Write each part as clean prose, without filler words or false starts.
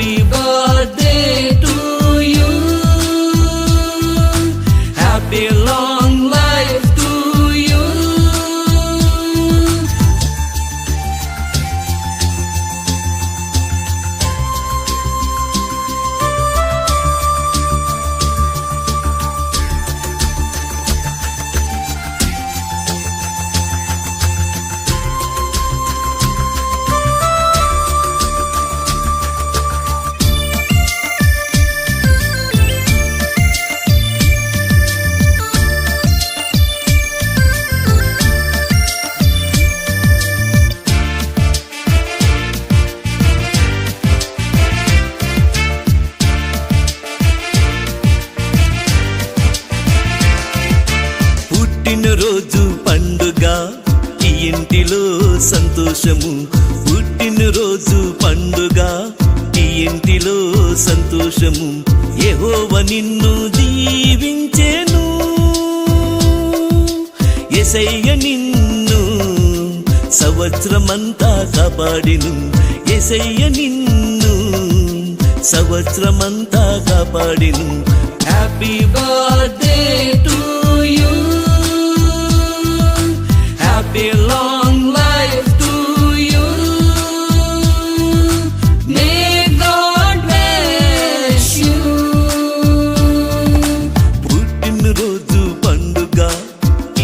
Happy birthday to you. Happy long life to you. పుట్టినరోజు పండుగ ఈ ఇంటిలో సంతోషము. పుట్టినరోజు పండుగ ఈ ఇంటిలో సంతోషము. యెహోవా నిన్ను దీవించెను, యేసయ్య నిన్ను సంవత్సరమంతా కాపాడెను. యేసయ్య నిన్ను సంవత్సరమంతా కాపాడెను. Happy birthday to you. Happy long life to you. May God bless you. పుట్టినరోజు పండుగ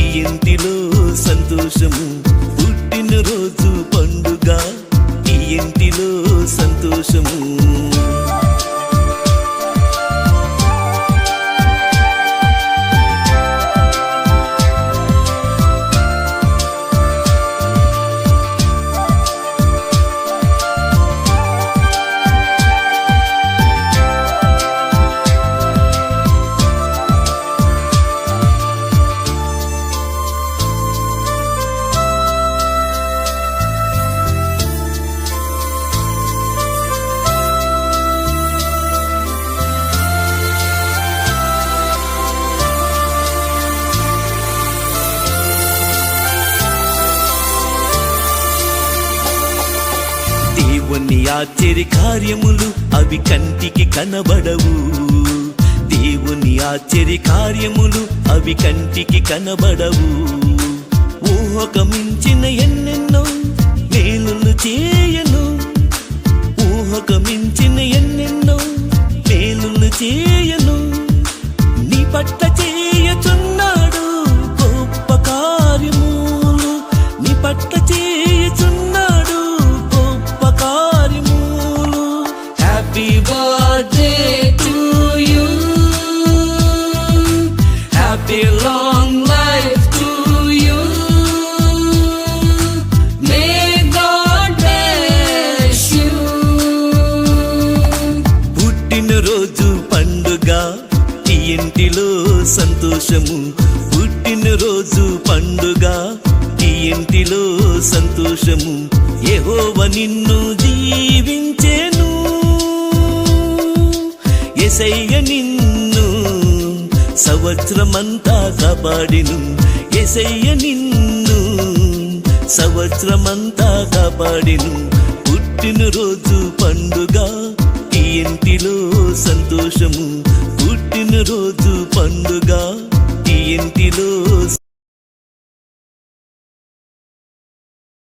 ఈ ఇంటిలో సంతోషము. పుట్టినరోజు పండుగ ఈ ఇంటిలో సంతోషము. దేవుని ఆశ్చర్య కార్యములు అవి కంటికి కనబడవు. దేవుని ఆశ్చర్య కార్యములు అవి కంటికి కనబడవు. ఊహకు మించిన ఎన్నెన్నో మేలులు చేయను. ఊహకు మించిన ఎన్నెన్నో మేలులు చేయను. నీ పట్ల చేయచున్నాడు గొప్ప కార్యములు. నీ పట్ల చేయచున్నాడు కార్యములు. Happy birthday to you. Happy long life to you. May God bless you. పుట్టినరోజు పండుగ ఈ ఇంటిలో సంతోషము. పుట్టినరోజు పండుగ ఈ ఇంటిలో సంతోషము. యెహోవా నిన్ను దీవించెను, యేసయ్య నిన్ను సంవత్సరమంతా కాపాడెను. యేసయ్య నిన్ను సంవత్సరమంతా కాపాడెను. పుట్టినరోజు పండుగ ఈ ఇంటిలో సంతోషము. పుట్టినరోజు పండుగ ఈ ఇంటిలో